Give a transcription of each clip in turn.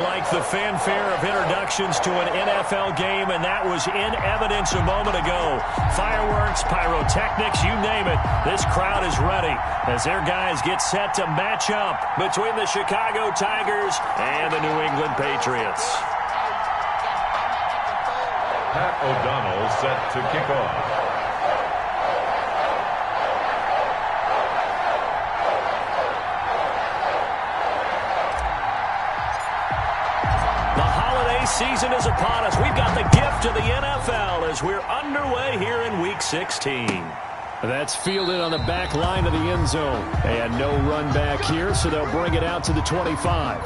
Like the fanfare of introductions to an NFL game, and that was in evidence a moment ago. Fireworks, pyrotechnics, you name it. This crowd is ready as their guys get set to match up between the Chicago Tigers and the New England Patriots. Pat O'Donnell set to kick off. Season is upon us. We've got the gift of the NFL as we're underway here in Week 16. That's fielded on the back line of the end zone. And no run back here, so they'll bring it out to the 25.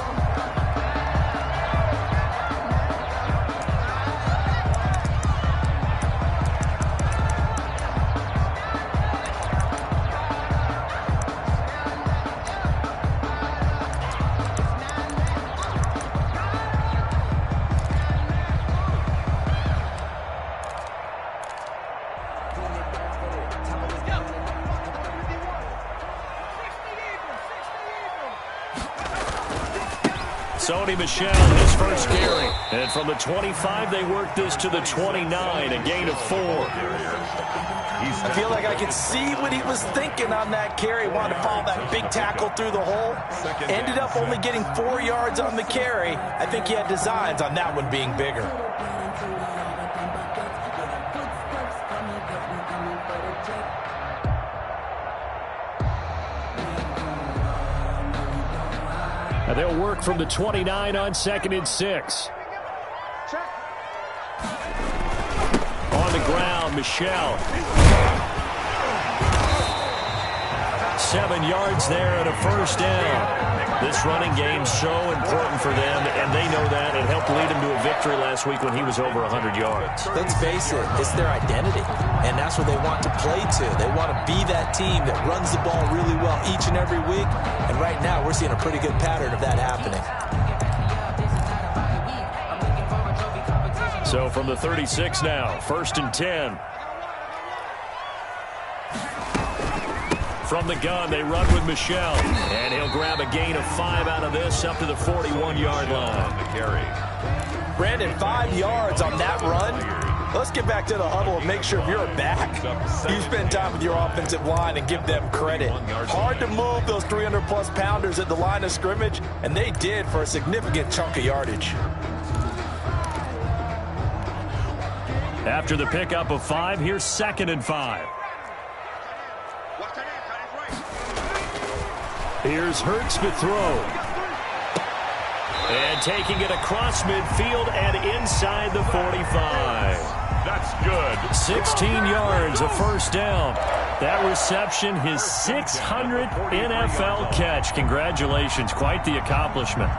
Sony Michel, his first carry. And from the 25, they work this to the 29, a gain of 4. I feel like I could see what he was thinking on that carry. Wanted to follow that big tackle through the hole. Ended up only getting 4 yards on the carry. I think he had designs on that one being bigger. And they'll work from the 29 on 2nd and 6. On the ground, Michel. 7 yards there and a first down. This running game's so important for them, and they know that. It helped lead them to a victory last week when he was over 100 yards. Let's face it, it's their identity, and that's what they want to play to. They want to be that team that runs the ball really well each and every week, and right now we're seeing a pretty good pattern of that happening. So from the 36 now, 1st and 10. From the gun, they run with Michel, and he'll grab a gain of 5 out of this up to the 41-yard line. Brandon, 5 yards on that run. Let's get back to the huddle and make sure if you're a back, you spend time with your offensive line and give them credit. Hard to move those 300-plus pounders at the line of scrimmage, and they did for a significant chunk of yardage. After the pickup of 5, here's 2nd and 5. Here's Hurts to throw. And taking it across midfield and inside the 45. That's good. 16 yards, a first down. That reception, his 600th NFL catch. Congratulations, quite the accomplishment.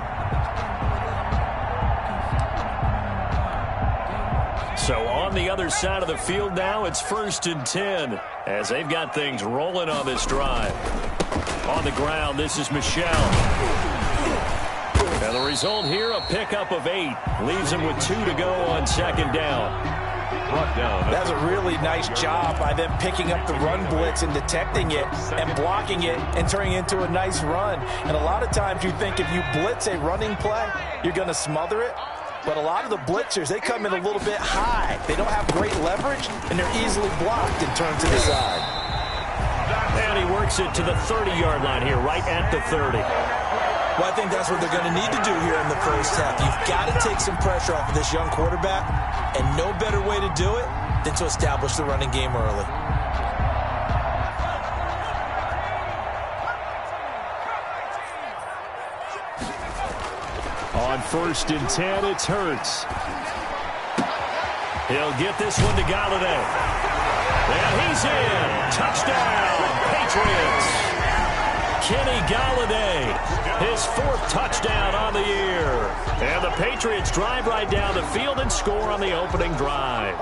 So on the other side of the field now, it's 1st and 10 as they've got things rolling on this drive. On the ground, this is Michel. And the result here, a pickup of 8. Leaves him with 2 to go on 2nd down. Brought down. That's a really nice job by them picking up the run blitz and detecting it and blocking it and turning it into a nice run. And a lot of times you think if you blitz a running play, you're going to smother it. But a lot of the blitzers, they come in a little bit high. They don't have great leverage, and they're easily blocked and turned to the side. And he works it to the 30-yard line here, right at the 30. Well, I think that's what they're going to need to do here in the first half. You've got to take some pressure off of this young quarterback, and no better way to do it than to establish the running game early. On 1st and 10, it's Hurts. He'll get this one to Galladay. And he's in. Touchdown, Patriots. Kenny Galladay, his 4th touchdown on the year. And the Patriots drive right down the field and score on the opening drive.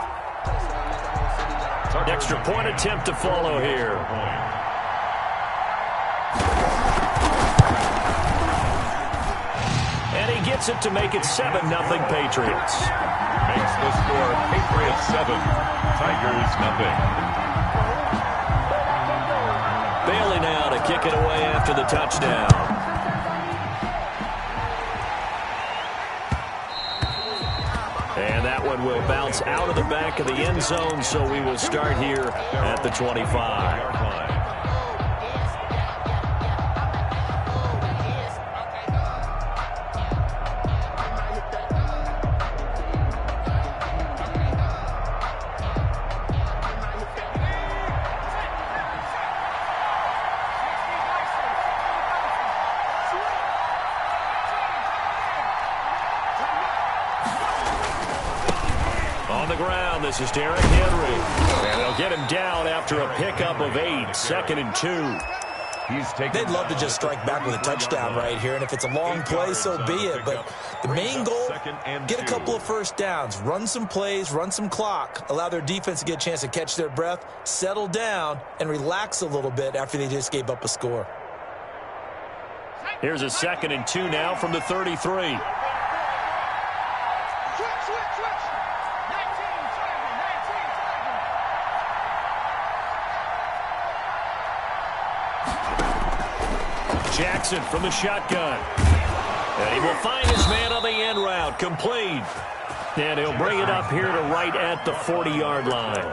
Extra point attempt to follow here. And he gets it to make it 7-0 Patriots. Makes the score Patriots 7, Tigers nothing. Bailey now to kick it away after the touchdown. And that one will bounce out of the back of the end zone, so we will start here at the 25. On the ground, this is Derrick Henry. And they'll get him down after a pickup of 8, 2nd and 2. They'd love to just strike back with a touchdown right here, and if it's a long play, so be it. But the main goal, get a couple of first downs, run some plays, run some clock, allow their defense to get a chance to catch their breath, settle down, and relax a little bit after they just gave up a score. Here's a 2nd and 2 now from the 33. Jackson from the shotgun. And he will find his man on the end route. Complete. And he'll bring it up here to right at the 40-yard line.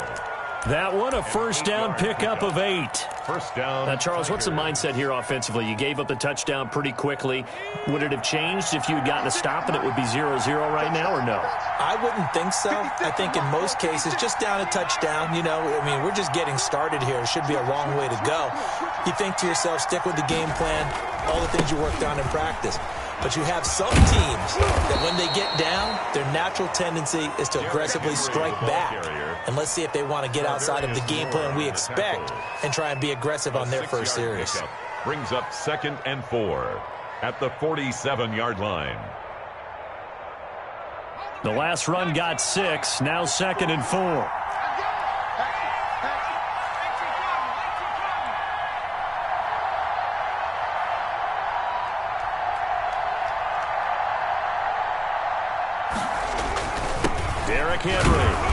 That one, a first down pickup of 8. First down. Now, Charles, what's the mindset here offensively? You gave up the touchdown pretty quickly. Would it have changed if you had gotten a stop and it would be 0-0 right now, or no? I wouldn't think so. I think in most cases, just down a touchdown, you know, I mean, we're just getting started here. It should be a long way to go. You think to yourself, stick with the game plan, all the things you worked on in practice. But you have some teams that when they get down, their natural tendency is to aggressively strike back. And let's see if they want to get outside of the game plan we expect and try and be aggressive on their first series. Brings up 2nd and 4 at the 47-yard line. The last run got 6, now 2nd and 4. Derrick Henry.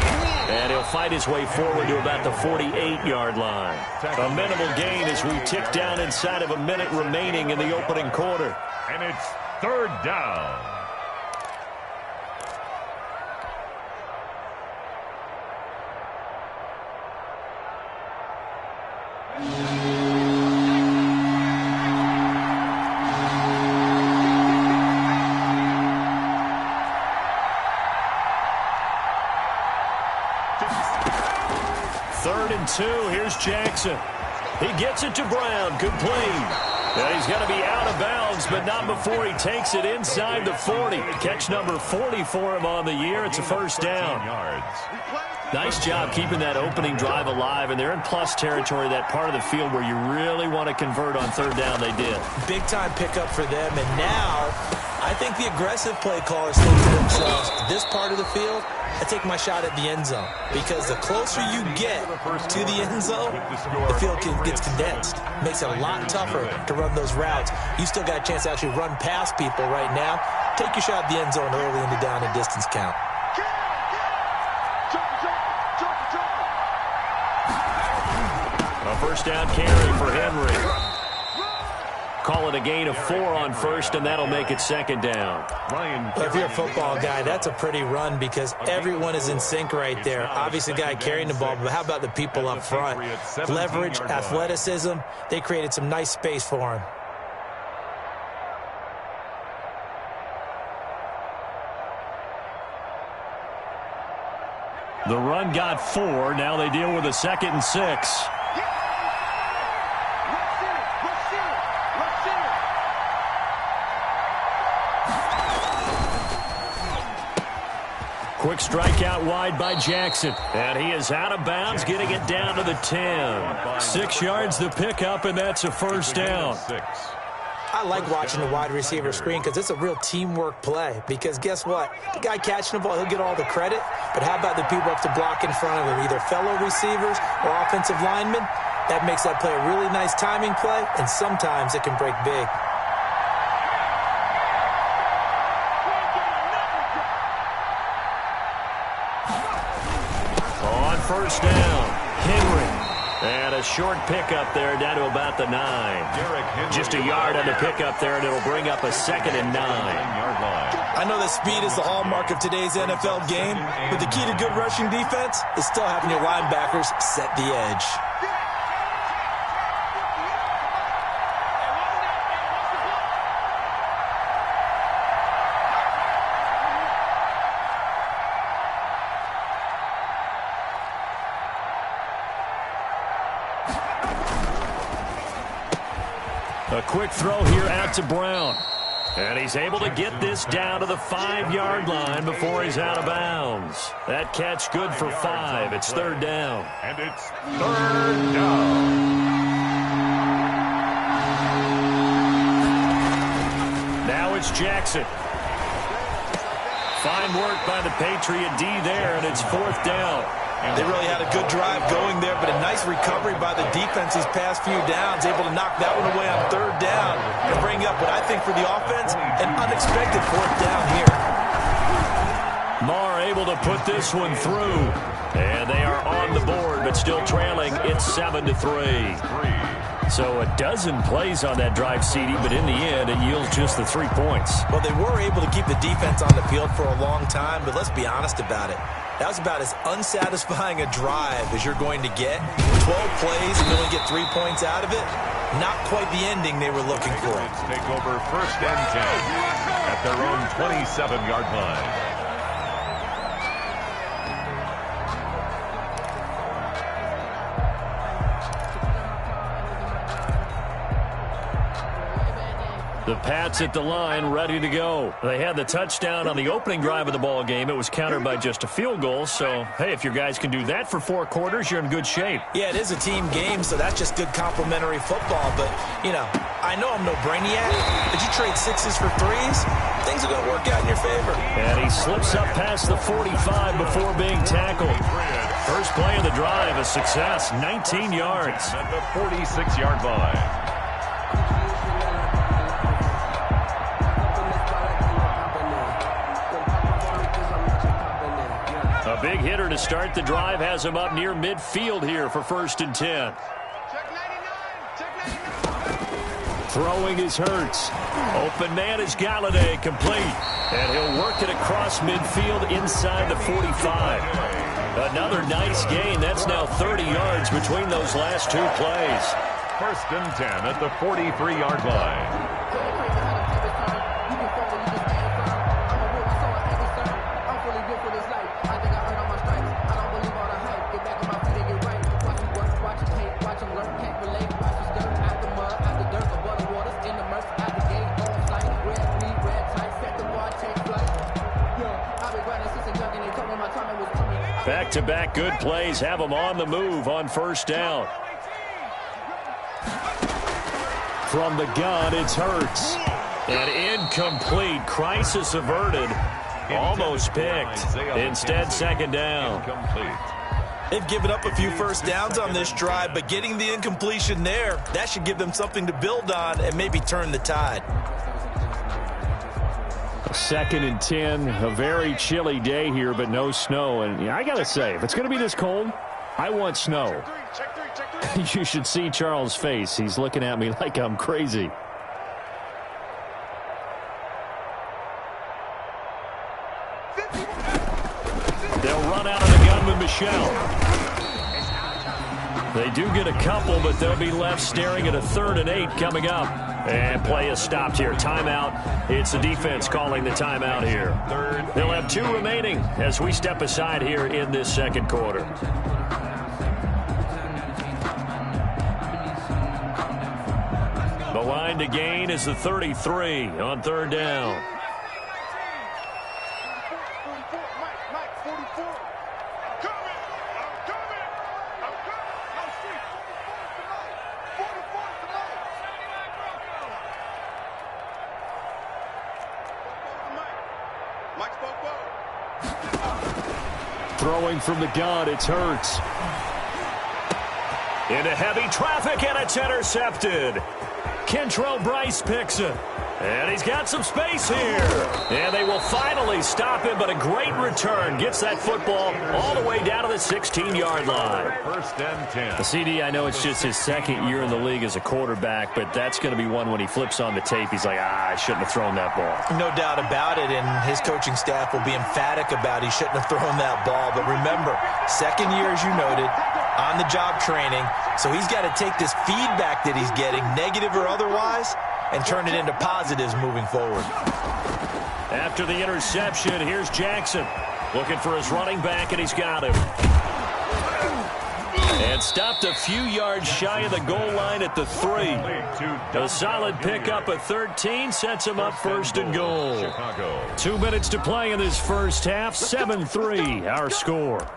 And he'll fight his way forward to about the 48-yard line. A minimal gain as we tick down inside of a minute remaining in the opening quarter. And it's 3rd down. Here's Jackson. He gets it to Brown. Complete. And he's going to be out of bounds, but not before he takes it inside the 40. Catch number 40 for him on the year. It's a first down. Nice job keeping that opening drive alive, and they're in plus territory, that part of the field where you really want to convert on 3rd down. They did. Big-time pickup for them, and now I think the aggressive play callers think to themselves, this part of the field, I take my shot at the end zone, because the closer you get to the end zone, the field gets condensed. Makes it a lot tougher to run those routes. You still got a chance to actually run past people right now. Take your shot at the end zone early in the down and distance count. A first down carry for Henry. Call it a gain of 4 on first, and that'll make it 2nd down. If you're a football guy, that's a pretty run because everyone is in sync right there. Obviously, the guy carrying the ball, but how about the people up front? Leverage, athleticism, they created some nice space for him. The run got 4. Now they deal with a 2nd and 6. Quick strike out wide by Jackson. And he is out of bounds, getting it down to the 10. 6 yards the pickup, and that's a first down. I like watching the wide receiver screen because it's a real teamwork play. Because guess what? The guy catching the ball, he'll get all the credit. But how about the people up to block in front of him, either fellow receivers or offensive linemen? That makes that play a really nice timing play, and sometimes it can break big. On first down, Henry. And a short pickup there down to about the 9. Just a yard on the pickup there, and it'll bring up a 2nd and 9. I know that speed is the hallmark of today's NFL game, but the key to good rushing defense is still having your linebackers set the edge. A quick throw here out to Brown. And he's able to get this down to the 5-yard line before he's out of bounds. That catch good for 5. It's third down. And it's third down. Now it's Jackson. Fine work by the Patriot D there, and it's fourth down. They really had a good drive going there, but a nice recovery by the defense these past few downs, able to knock that one away on third down and bring up what I think for the offense, an unexpected fourth down here. Marr able to put this one through, and they are on the board, but still trailing. It's 7-3. So a dozen plays on that drive, CD, but in the end, it yields just the 3 points. Well, they were able to keep the defense on the field for a long time, but let's be honest about it. That was about as unsatisfying a drive as you're going to get. 12 plays and you only get 3 points out of it. Not quite the ending they were looking for. Take over first and 10 at their own 27-yard line. The Pats at the line, ready to go. They had the touchdown on the opening drive of the ball game. It was countered by just a field goal. So, hey, if your guys can do that for 4 quarters, you're in good shape. Yeah, it is a team game, so that's just good complimentary football. But, you know, I know I'm no brainiac, but you trade 6s for 3s, things are going to work out in your favor. And he slips up past the 45 before being tackled. First play of the drive, a success, 19 yards. At the 46-yard line. A big hitter to start the drive has him up near midfield here for first and 10. Throwing is Hurts. Open man is Galladay, complete. And he'll work it across midfield inside the 45. Another nice gain. That's now 30 yards between those last 2 plays. First and 10 at the 43-yard line. Back-to-back good plays have them on the move on first down. From the gun, it's Hurts. And incomplete. Crisis averted. Almost picked. Instead, second down. They've given up a few first downs on this drive, but getting the incompletion there, that should give them something to build on and maybe turn the tide. Second and 10, a very chilly day here, but no snow. And yeah, I got to say, if it's going to be this cold, I want snow. You should see Charles' face. He's looking at me like I'm crazy. They'll run out of the gun with Michelle. They do get a couple, but they'll be left staring at a 3rd and 8 coming up. And play is stopped here. Timeout. It's the defense calling the timeout here. They'll have 2 remaining as we step aside here in this second quarter. The line to gain is the 33 on third down. Throwing from the gun, it's Hurts. Into heavy traffic, and it's intercepted. Kentrell Bryce picks it. And he's got some space here. And they will finally stop him, but a great return. Gets that football all the way down to the 16-yard line. First and 10. The CD, I know it's just his second year in the league as a quarterback, but that's going to be one when he flips on the tape. He's like, I shouldn't have thrown that ball. No doubt about it, and his coaching staff will be emphatic about he shouldn't have thrown that ball. But remember, second year, as you noted, on-the-job training, so he's got to take this feedback that he's getting, negative or otherwise, and turn it into positives moving forward. After the interception, here's Jackson looking for his running back, and he's got him. And stopped a few yards shy of the goal line at the 3. A solid pickup of 13 sets him up first and goal. 2 minutes to play in this first half. 7-3 our score.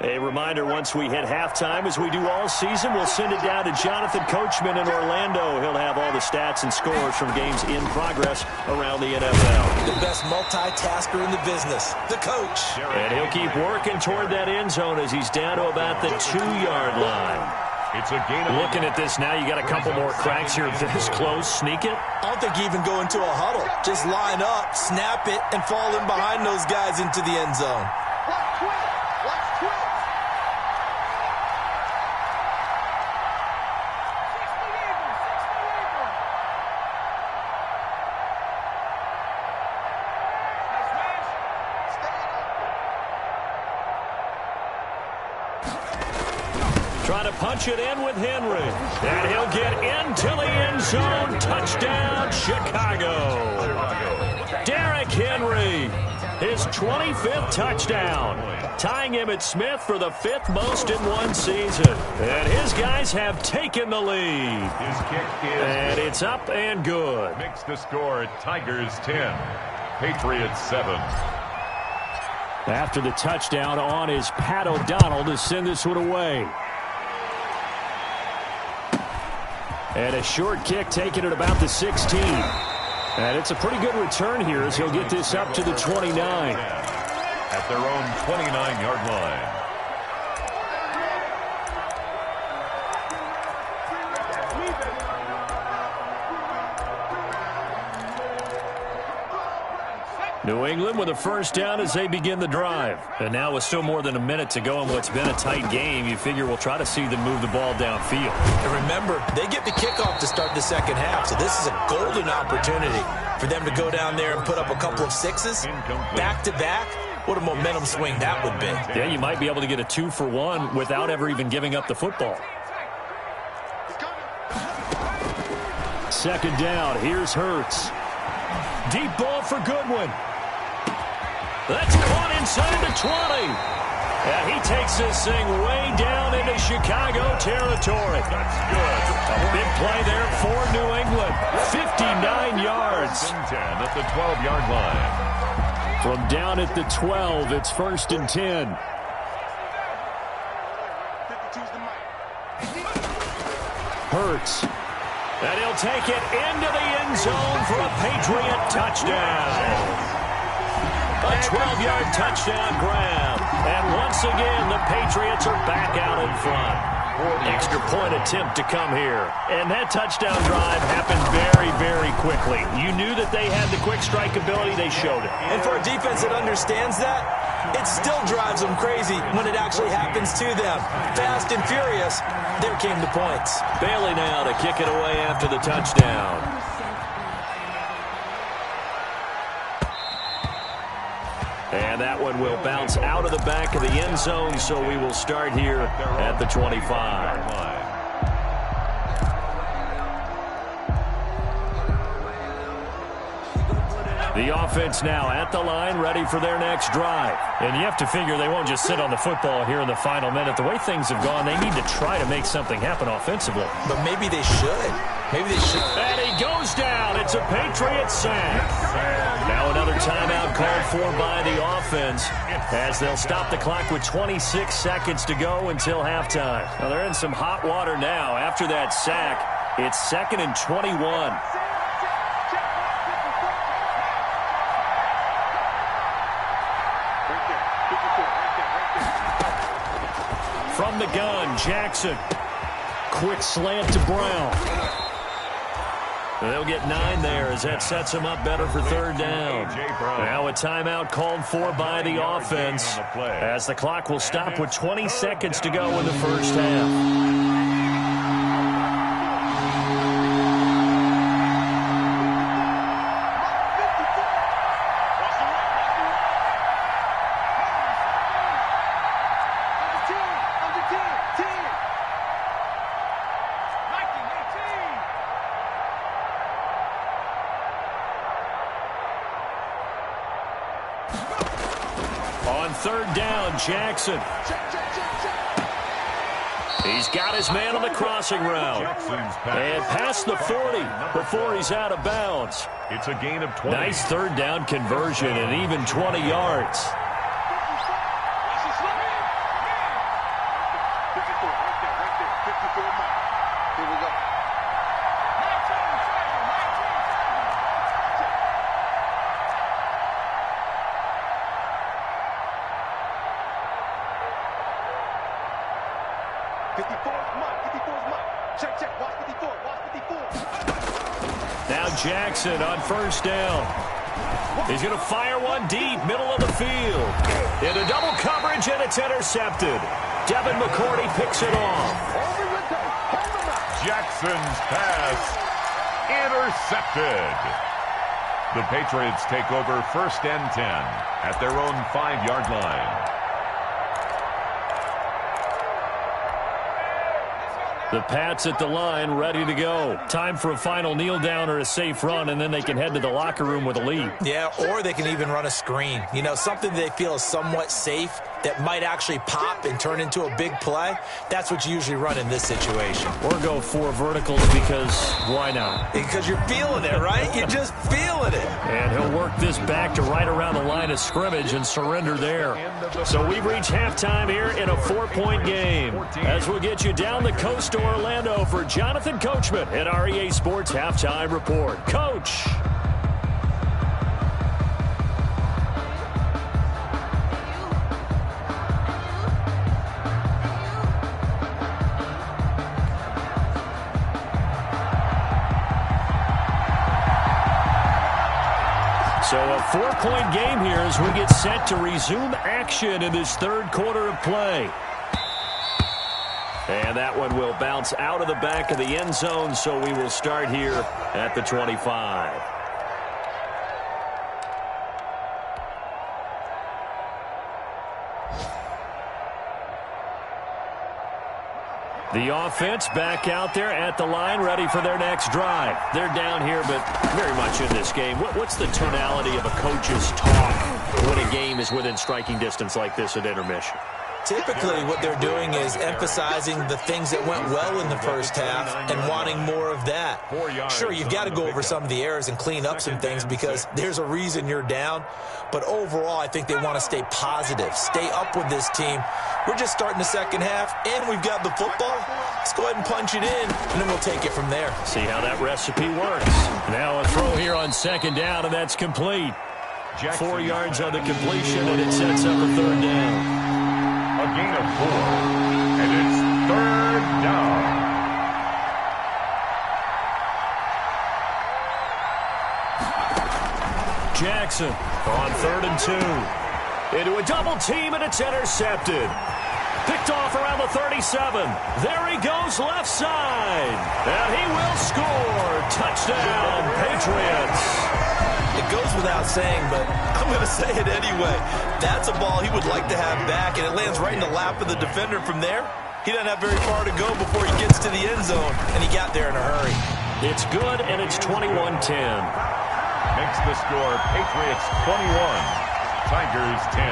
A reminder, once we hit halftime, as we do all season, we'll send it down to Jonathan Coachman in Orlando. He'll have all the stats and scores from games in progress around the NFL. The best multitasker in the business, the coach. And he'll keep working toward that end zone as he's down to about the 2-yard line. It's a gain. Looking at this now, you got a couple more cracks here this close. Sneak it. I don't think you even go into a huddle. Just line up, snap it, and fall in behind those guys into the end zone. Trying to punch it in with Henry. And he'll get into the end zone. Touchdown, Chicago. Derrick Henry, his 25th touchdown. Tying him at Smith for the 5th most in one season. And his guys have taken the lead. His kick is and it's up and good. Makes the score Tigers 10, Patriots 7. After the touchdown on is Pat O'Donnell to send this one away. And a short kick taken at about the 16. And it's a pretty good return here as he'll get this up to the 29. At their own 29-yard line. New England with a first down as they begin the drive. And now with still more than a minute to go in what's been a tight game, you figure we'll try to see them move the ball downfield. And remember, they get the kickoff to start the second half, so this is a golden opportunity for them to go down there and put up a couple of sixes back-to-back. What a momentum swing that would be. Yeah, you might be able to get a 2-for-1 without ever even giving up the football. Second down, here's Hurts. Deep ball for Goodwin. That's caught inside the 20. And he takes this thing way down into Chicago territory. That's good. A big play there for New England. 59 yards. 10 at the 12-yard line. From down at the 12, it's first and 10. Hurts. And he'll take it into the end zone for a Patriot touchdown. A 12-yard touchdown grab. And once again, the Patriots are back out in front. Extra point attempt to come here. And that touchdown drive happened very, very quickly. You knew that they had the quick strike ability. They showed it. And for a defense that understands that, it still drives them crazy when it actually happens to them. Fast and furious, there came the points. Bailey now to kick it away after the touchdown. And that one will bounce out of the back of the end zone, so we will start here at the 25. The offense now at the line, ready for their next drive. And you have to figure they won't just sit on the football here in the final minute. The way things have gone, they need to try to make something happen offensively. But maybe they should. Maybe they should. And he goes down. It's a Patriot sack. Now another timeout called for by the offense as they'll stop the clock with 26 seconds to go until halftime. Now they're in some hot water now. After that sack, it's 2nd and 21. from the gun. Jackson. Quick slant to Brown. They'll get 9 there as that sets them up better for third down. Now a timeout called for by the offense as the clock will stop with 20 seconds to go in the first half. On third down, Jackson. He's got his man on the crossing route. And past the 40 before he's out of bounds. It's a gain of 20. Nice third down conversion and even 20 yards. Now Jackson on first down. He's going to fire one deep, middle of the field. Into double coverage, and it's intercepted. Devin McCourty picks it off. Jackson's pass intercepted. The Patriots take over first and 10 at their own 5-yard line. The Pats at the line, ready to go. Time for a final kneel down or a safe run, and then they can head to the locker room with a lead. Yeah, or they can even run a screen. You know, something they feel is somewhat safe that might actually pop and turn into a big play. That's what you usually run in this situation. Or go 4 verticals because why not? Because you're feeling it, right? You're just feeling it. And he'll work this back to right around the line of scrimmage and surrender there. So we've reached halftime here in a 4-point game. As we'll get you down the coast to Orlando for Jonathan Coachman at REA Sports Halftime Report. Coach. So a 4-point game here as we get set to resume action in this third quarter of play. And that one will bounce out of the back of the end zone, so we will start here at the 25. The offense back out there at the line, ready for their next drive. They're down here, but very much in this game. What's the tonality of a coach's talk when a game is within striking distance like this at intermission? Typically, what they're doing is emphasizing the things that went well in the first half and wanting more of that. Sure, you've got to go over some of the errors and clean up some things because there's a reason you're down. But overall, I think they want to stay positive, stay up with this team. We're just starting the second half, and we've got the football. Let's go ahead and punch it in, and then we'll take it from there. See how that recipe works. Now a throw here on second down, and that's complete. 4 yards on the completion, and it sets up a third down. A gain of 4, and it's third down. Jackson on 3rd and 2. Into a double team, and it's intercepted. Picked off around the 37. There he goes left side. And he will score. Touchdown, Patriots. It goes without saying, but I'm going to say it anyway. That's a ball he would like to have back, and it lands right in the lap of the defender from there. He doesn't have very far to go before he gets to the end zone, and he got there in a hurry. It's good, and it's 21-10. Makes the score Patriots 21, Tigers 10.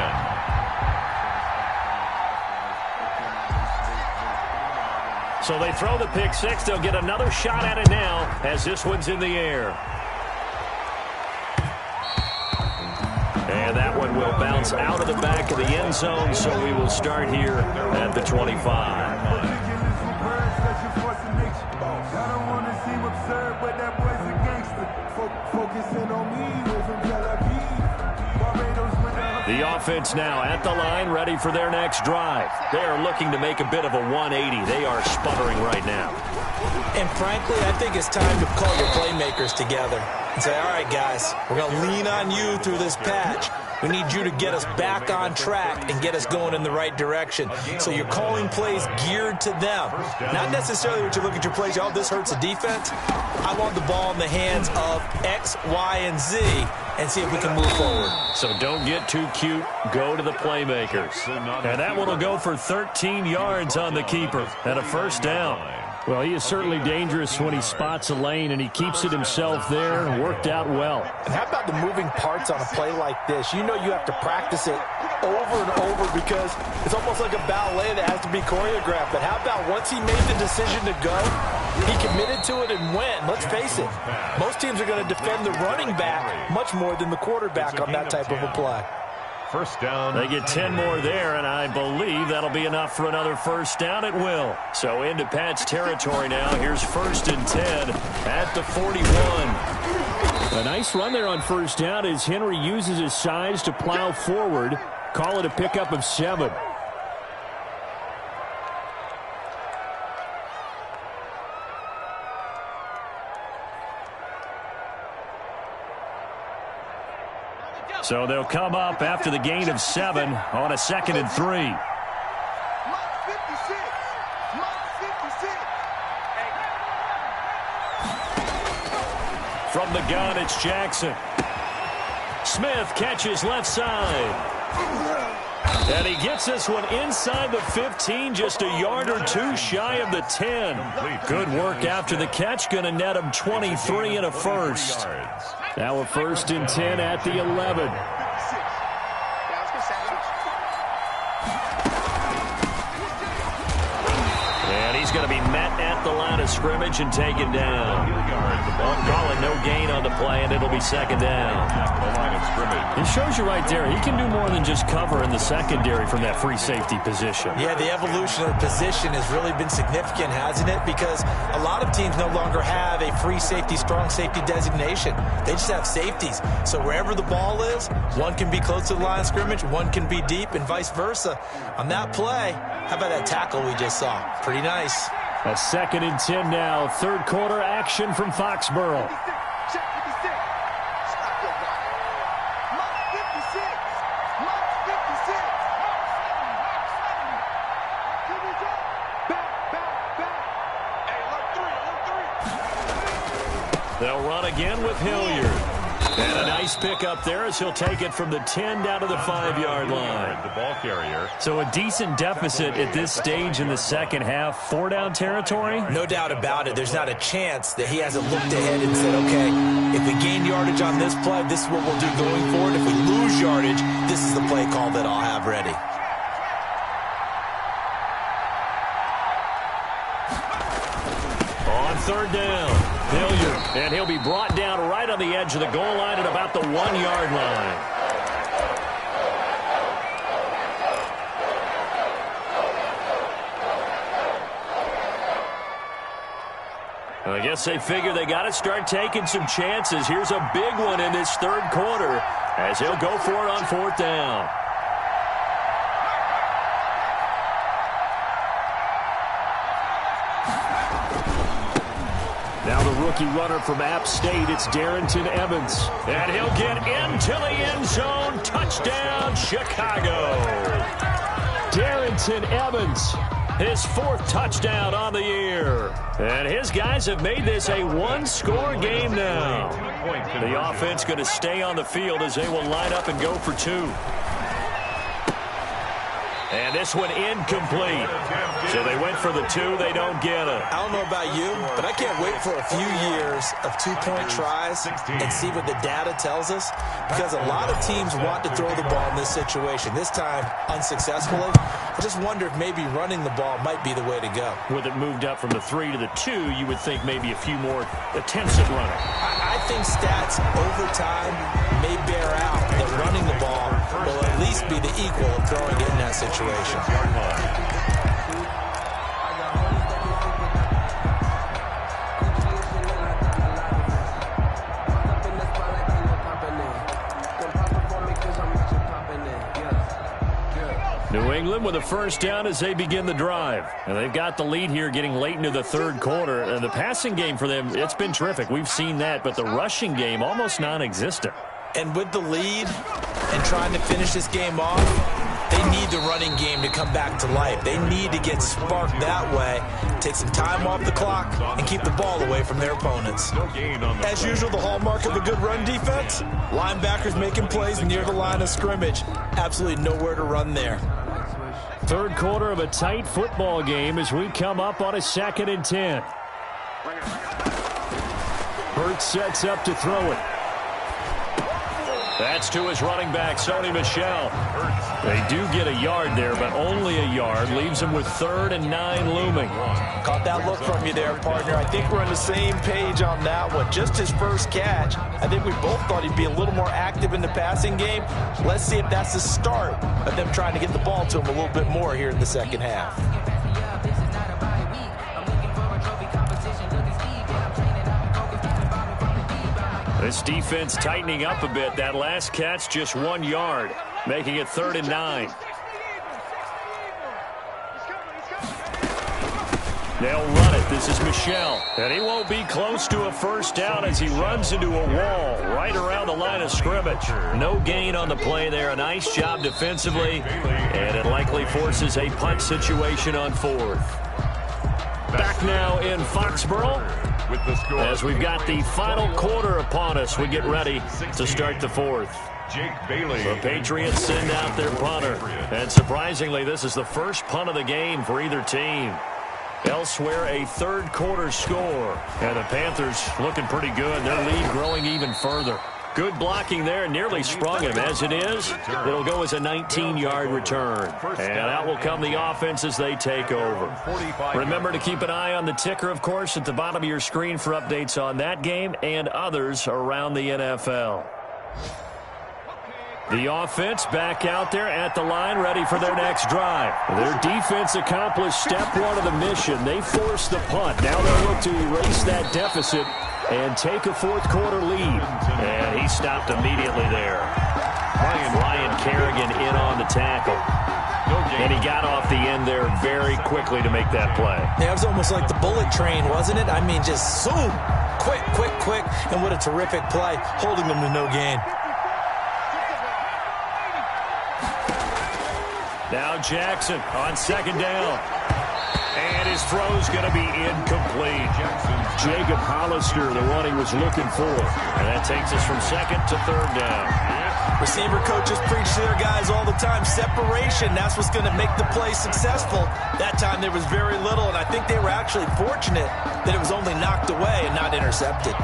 So they throw the pick six. They'll get another shot at it now as this one's in the air. And that one will bounce out of the back of the end zone, so we will start here at the 25. The offense now at the line, ready for their next drive. They are looking to make a bit of a 180. They are sputtering right now. And frankly, I think it's time to call your playmakers together and say, all right, guys, we're going to lean on you through this patch. We need you to get us back on track and get us going in the right direction. So you're calling plays geared to them. Not necessarily what you look at your plays, oh, this hurts the defense. I want the ball in the hands of X, Y, and Z and see if we can move forward. So don't get too cute. Go to the playmakers. And that one will go for 13 yards on the keeper and a first down. Well, he is certainly dangerous when he spots a lane, and he keeps it himself there and worked out well. And how about the moving parts on a play like this? You know you have to practice it over and over because it's almost like a ballet that has to be choreographed. But how about once he made the decision to go, he committed to it and went. Let's face it, most teams are going to defend the running back much more than the quarterback on that type of a play. First down. They get 10 more there, and I believe that'll be enough for another first down. It will. So into Pat's territory now. Here's 1st and 10 at the 41. A nice run there on first down as Henry uses his size to plow forward. Call it a pickup of 7. So they'll come up after the gain of 7 on a 2nd and 3. From the gun, it's Jackson. Smith catches left side. And he gets this one inside the 15, just a yard or two shy of the 10. Good work after the catch, going to net him 23 and a first. Now a 1st and 10 at the 11. And he's going to be met at the line of scrimmage and taken down. Calling no gain on the play, and it'll be 2nd down. It shows you right there, he can do more than just cover in the secondary from that free safety position. Yeah, the evolution of the position has really been significant, hasn't it? Because a lot of teams no longer have a free safety, strong safety designation. They just have safeties. So wherever the ball is, one can be close to the line of scrimmage, one can be deep, and vice versa. On that play, how about that tackle we just saw? Pretty nice. A 2nd and 10 now. 3rd quarter action from Foxborough. They'll run again with Hilliard. And a nice pick up there as he'll take it from the 10 down to the 5-yard line. The ball carrier. So a decent deficit at this stage in the second half. 4-down territory? No doubt about it. There's not a chance that he hasn't looked ahead and said, okay, if we gain yardage on this play, this is what we'll do going forward. If we lose yardage, this is the play call that I'll have ready. On 3rd down. Hilliard, and he'll be brought down right on the edge of the goal line at about the 1-yard line. I guess they figure they got to start taking some chances. Here's a big one in this 3rd quarter as he'll go for it on 4th down. Now the rookie runner from App State, it's Darrington Evans. And he'll get into the end zone. Touchdown, Chicago. Darrington Evans. His 4th touchdown on the year. And his guys have made this a 1-score game now. The offense going to stay on the field as they will line up and go for 2. And this one incomplete. So they went for the 2. They don't get it. I don't know about you, but I can't wait for a few years of 2-point tries and see what the data tells us. Because a lot of teams want to throw the ball in this situation. This time, unsuccessfully. I just wonder if maybe running the ball might be the way to go. With it moved up from the 3 to the 2, you would think maybe a few more attempts at running. I think stats over time may bear out that running the ball will at least be the equal of throwing it in that situation. England with a first down as they begin the drive. And they've got the lead here getting late into the third quarter. And the passing game for them, it's been terrific. We've seen that. But the rushing game, almost non-existent. And with the lead and trying to finish this game off, they need the running game to come back to life. They need to get sparked that way, take some time off the clock, and keep the ball away from their opponents. As usual, the hallmark of a good run defense, linebackers making plays near the line of scrimmage. Absolutely nowhere to run there. Third quarter of a tight football game as we come up on a 2nd and 10. Hurts sets up to throw it. That's to his running back, Sony Michel. They do get a yard there, but only a yard. Leaves him with 3rd and 9 looming. Caught that look from you there, partner. I think we're on the same page on that one. Just his first catch. I think we both thought he'd be a little more active in the passing game. Let's see if that's the start of them trying to get the ball to him a little bit more here in the second half. This defense tightening up a bit. That last catch, just 1 yard, making it 3rd and 9. They'll run it. This is Michel. And he won't be close to a first down as he runs into a wall right around the line of scrimmage. No gain on the play there. A nice job defensively. And it likely forces a punt situation on 4th. Back now in Foxborough. As we've got the final quarter upon us, we get ready to start the 4th. The Patriots send out their punter. And surprisingly, this is the first punt of the game for either team. Elsewhere, a third quarter score. And the Panthers looking pretty good. Their lead growing even further. Good blocking there, nearly sprung him. As it is, it'll go as a 19-yard return. And out will come the offense as they take over. Remember to keep an eye on the ticker, of course, at the bottom of your screen for updates on that game and others around the NFL. The offense back out there at the line, ready for their next drive. Their defense accomplished step 1 of the mission. They forced the punt. Now they'll look to erase that deficit and take a fourth quarter lead. And he stopped immediately there. Ryan Kerrigan in on the tackle. And he got off the end there very quickly to make that play. Yeah, it was almost like the bullet train, wasn't it? I mean, just zoom. Quick, quick, quick. And what a terrific play, holding them to no gain. Now Jackson on 2nd down. And his throw's going to be incomplete. Jacob Hollister, the one he was looking for. And that takes us from 2nd to 3rd down. Receiver coaches preach to their guys all the time. Separation, that's what's going to make the play successful. That time there was very little, and I think they were actually fortunate that it was only knocked away and not intercepted.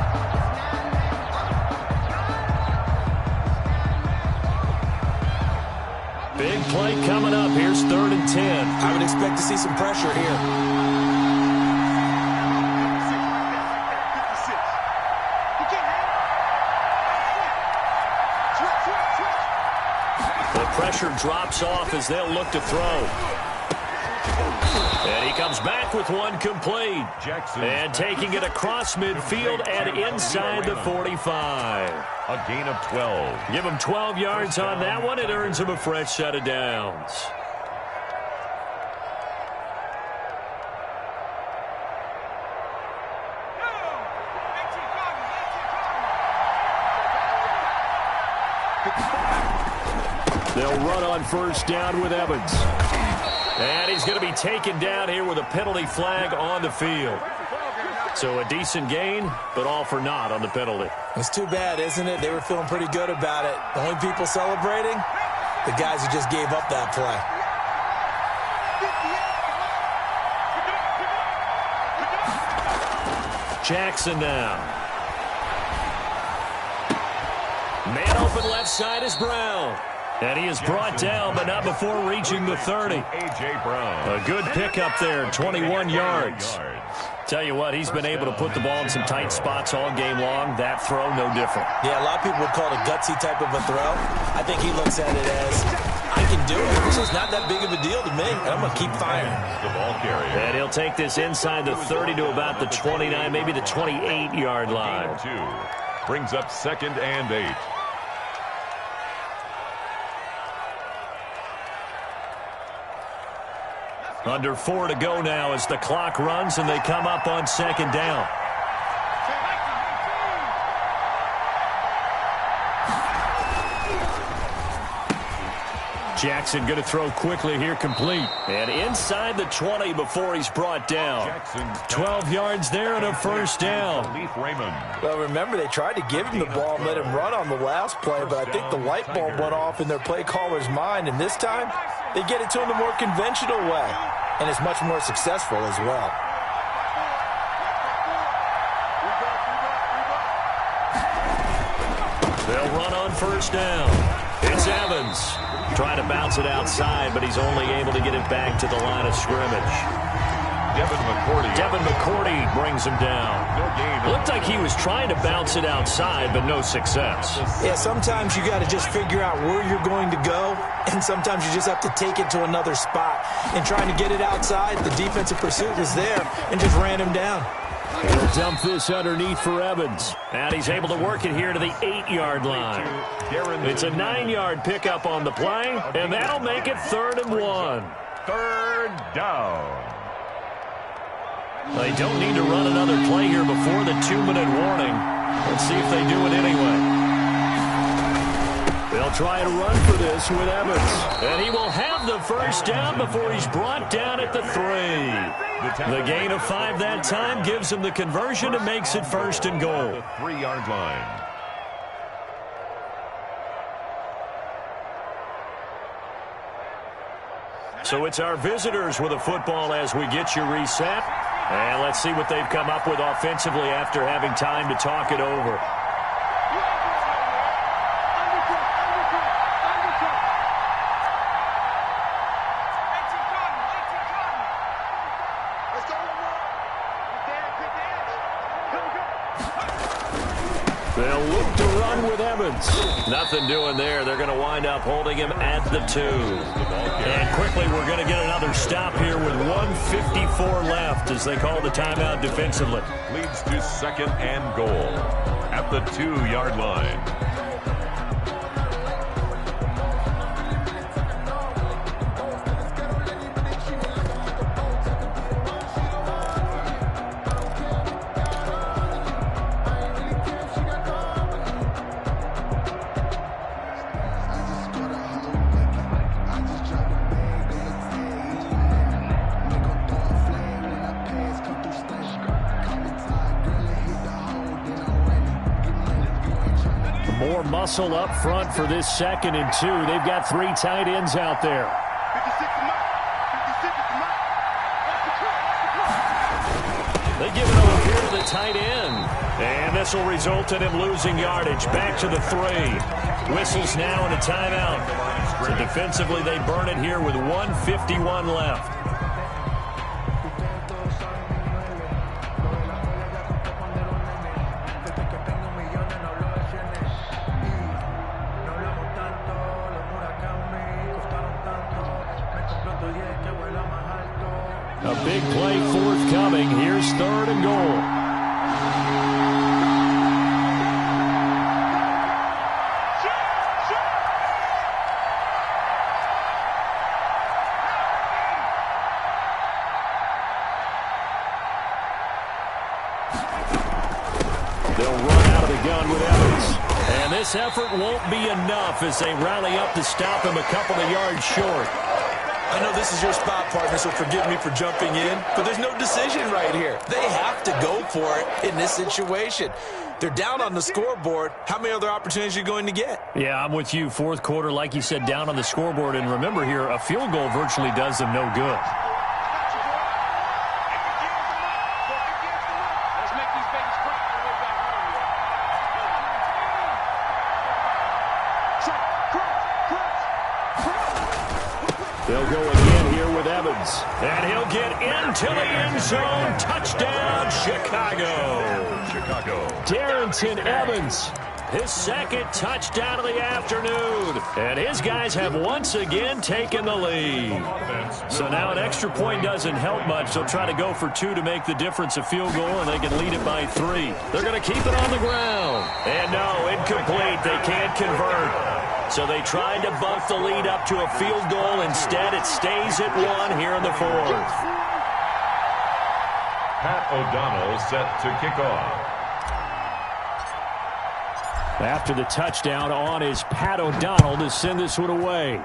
Big play coming up. Here's 3rd and 10. I would expect to see some pressure here. The pressure drops off as they'll look to throw. And he comes back with one complete. And taking it across midfield and inside the 45. A gain of 12. Give him 12 yards on that one. It earns him a fresh set of downs. They'll run on first down with Evans. And he's going to be taken down here with a penalty flag on the field. So a decent gain, but all for naught on the penalty. It's too bad, isn't it? They were feeling pretty good about it. The only people celebrating, the guys who just gave up that play. Jackson now. Man open left side is Brown. And he is brought down, but not before reaching the 30. A.J. Brown. A good pickup there, 21 yards. Tell you what, he's been able to put the ball in some tight spots all game long. That throw, no different. Yeah, a lot of people would call it a gutsy type of a throw. I think he looks at it as, I can do it. This is not that big of a deal to me, and I'm going to keep firing. The ball carrier. And he'll take this inside the 30 to about the 29, maybe the 28-yard line. Brings up 2nd and 8. Under 4 to go now as the clock runs and they come up on second down. Jackson going to throw quickly here, complete. And inside the 20 before he's brought down. 12 yards there and a first down. Well, remember, they tried to give him the ball and let him run on the last play, but I think the light bulb went off in their play caller's mind, and this time they get it to him the more conventional way, and it's much more successful as well. They'll run on first down. It's Evans. Trying to bounce it outside, but he's only able to get it back to the line of scrimmage. Devin McCourty brings him down. Looked like he was trying to bounce it outside, but no success. Yeah, sometimes you got to just figure out where you're going to go, and sometimes you just have to take it to another spot. And trying to get it outside, the defensive pursuit was there and just ran him down. He'll dump this underneath for Evans. And he's able to work it here to the 8-yard line. It's a 9-yard pickup on the play, and that'll make it 3rd and 1. Third down. They don't need to run another play here before the 2-minute warning. Let's see if they do it anyway. They'll try to run for this with Evans. And he will have the first down before he's brought down at the 3. The gain of 5 that time gives him the conversion and makes it 1st and goal. 3-yard line. So it's our visitors with a football as we get you reset. And let's see what they've come up with offensively after having time to talk it over. They'll look to run with Evans. Nothing doing there. They're going to wind up holding him at the 2. And quickly we're going to get another stop here with 1:54 left as they call the timeout defensively. Leads to 2nd and goal at the 2-yard line. More muscle up front for this 2nd and 2. They've got 3 tight ends out there. They give it over here to the tight end. And this will result in him losing yardage. Back to the 3. Whistles now and a timeout. So defensively they burn it here with 1:51 left. A big play forthcoming. Here's 3rd and goal. They'll run out of the gun with Evans. And this effort won't be enough as they rally up to stop him a couple of yards short. I know this is your spot, partner, so forgive me for jumping in, but there's no decision right here. They have to go for it in this situation. They're down on the scoreboard. How many other opportunities are you going to get? Yeah, I'm with you. 4th quarter, like you said, down on the scoreboard. And remember here, a field goal virtually does them no good. They'll go again here with Evans. And he'll get into the end zone. Touchdown, Chicago. Darrington Evans, his 2nd touchdown of the afternoon. And his guys have once again taken the lead. So now an extra point doesn't help much. They'll try to go for 2 to make the difference a field goal, and they can lead it by 3. They're going to keep it on the ground. And no, incomplete. They can't convert. So they tried to bump the lead up to a field goal. Instead, it stays at 1 here in the fourth. Pat O'Donnell set to kick off. After the touchdown, on is Pat O'Donnell to send this one away.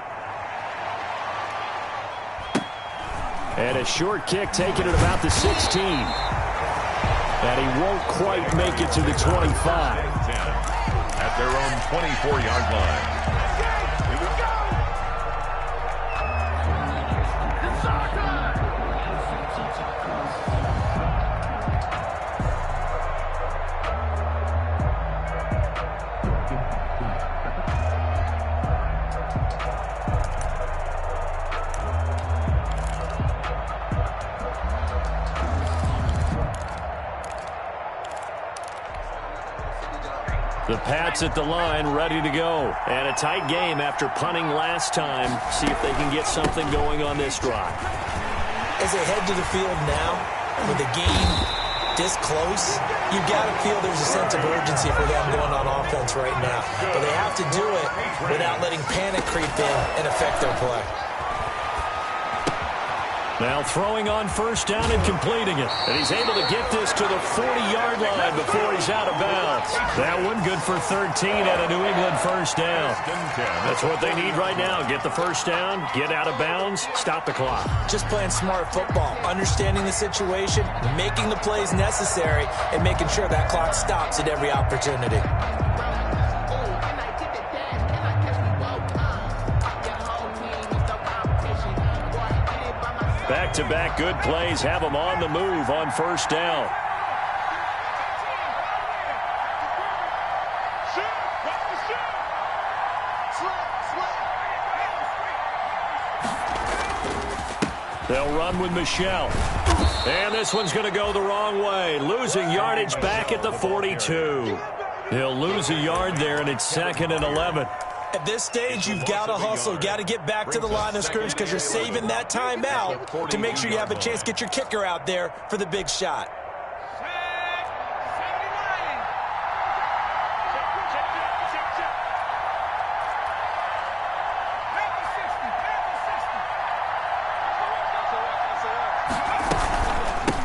And a short kick taken at about the 16. And he won't quite make it to the 25. At their own 24-yard line. The Pats at the line, ready to go. And a tight game after punting last time. See if they can get something going on this drive. As they head to the field now, with the game this close, you've got to feel there's a sense of urgency for them going on offense right now. But they have to do it without letting panic creep in and affect their play. Now throwing on first down and completing it. And he's able to get this to the 40-yard line before he's out of bounds. That one good for 13 at a New England first down. That's what they need right now. Get the first down, get out of bounds, stop the clock. Just playing smart football, understanding the situation, making the plays necessary, and making sure that clock stops at every opportunity. Back-to-back good plays have them on the move on first down. They'll run with Michelle. And this one's going to go the wrong way. Losing yardage back at the 42. He'll lose a yard there, and it's 2nd and 11. At this stage, you've got to hustle. You've got to get back to the line of scrimmage because you're saving that timeout to make sure you have a chance to get your kicker out there for the big shot.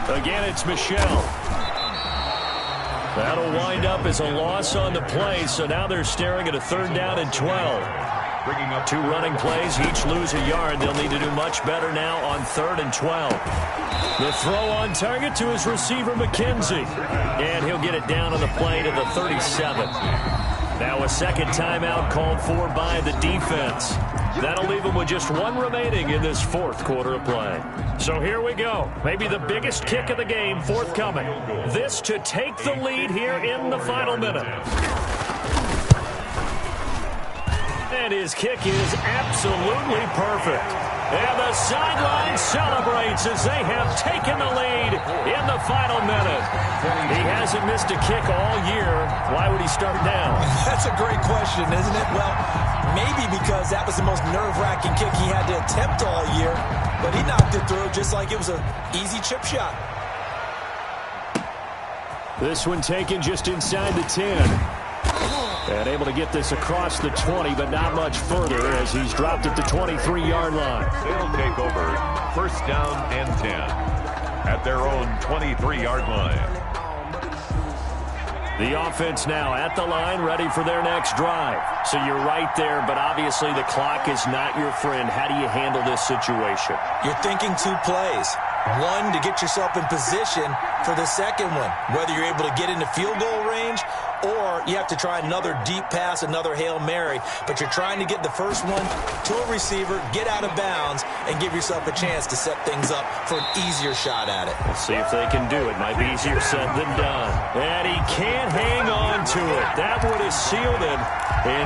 Again, it's Michelle. That'll wind up as a loss on the play, so now they're staring at a 3rd down and 12. Bringing up 2 running plays, each lose a yard. They'll need to do much better now on 3rd and 12. The throw on target to his receiver, McKenzie. And he'll get it down on the play to the 37. Now a second timeout called for by the defense. That'll leave them with just 1 remaining in this 4th quarter of play. So here we go. Maybe the biggest kick of the game forthcoming. This to take the lead here in the final minute. And his kick is absolutely perfect. And the sideline celebrates as they have taken the lead in the final minute. He hasn't missed a kick all year. Why would he start now? That's a great question, isn't it? Well, maybe because that was the most nerve-wracking kick he had to attempt all year. But he knocked it through just like it was an easy chip shot. This one taken just inside the 10. And able to get this across the 20, but not much further as he's dropped at the 23-yard line. They'll take over 1st down and 10 at their own 23-yard line. The offense now at the line, ready for their next drive. So you're right there, but obviously the clock is not your friend. How do you handle this situation? You're thinking 2 plays. 1 to get yourself in position for the second one, whether you're able to get into field goal range or you have to try another deep pass, another Hail Mary. But you're trying to get the first one to a receiver, get out of bounds, and give yourself a chance to set things up for an easier shot at it. We'll see if they can do it. Might be easier said than done. And he can't hang on to it. That would have sealed it.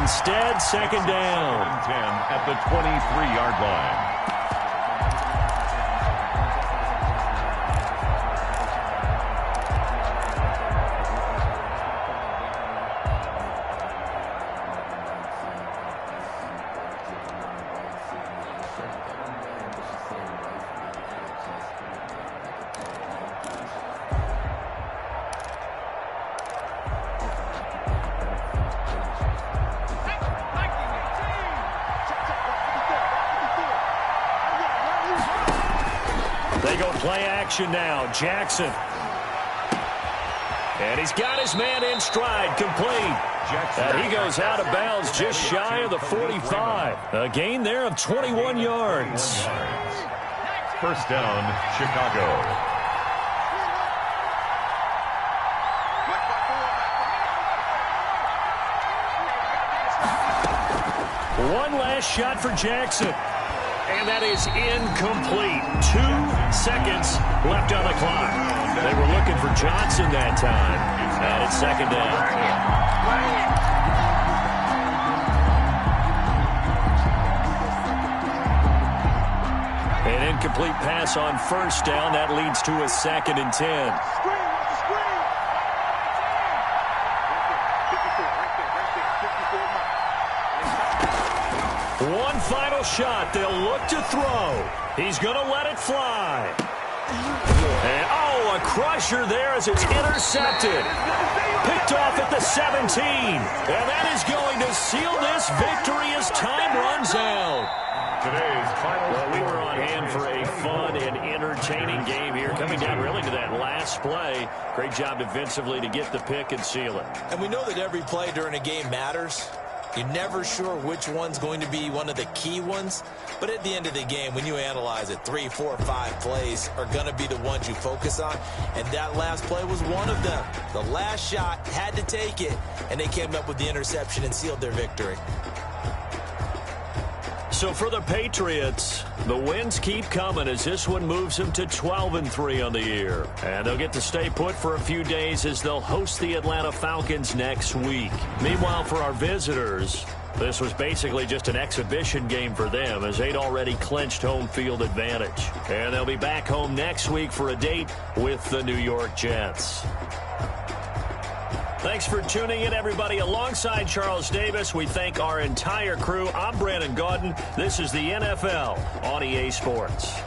Instead, 2nd down. 10 at the 23-yard line. go play action now. Jackson. And he's got his man in stride, complete. And he goes out of bounds just shy of the 45. A gain there of 21 yards. First down, Chicago. One last shot for Jackson. And that is incomplete. 2 seconds left on the clock. They were looking for Johnson that time. And it's second down. An incomplete pass on first down. That leads to a 2nd and 10. One final shot. They'll look to throw. He's going to let it fly. And, oh, a crusher there as it's intercepted. Picked off at the 17. And that is going to seal this victory as time runs out. Today's final. Well, we were on hand for a fun and entertaining game here. Coming down really to that last play. Great job defensively to get the pick and seal it. And we know that every play during a game matters. You're never sure which one's going to be one of the key ones. But at the end of the game, when you analyze it, 3, 4, 5 plays are going to be the ones you focus on. And that last play was one of them. The last shot had to take it, and they came up with the interception and sealed their victory. So for the Patriots, the wins keep coming as this one moves them to 12-3 on the year. And they'll get to stay put for a few days as they'll host the Atlanta Falcons next week. Meanwhile, for our visitors, this was basically just an exhibition game for them as they'd already clinched home field advantage. And they'll be back home next week for a date with the New York Jets. Thanks for tuning in, everybody. Alongside Charles Davis, we thank our entire crew. I'm Brandon Gaudin. This is the NFL on EA Sports.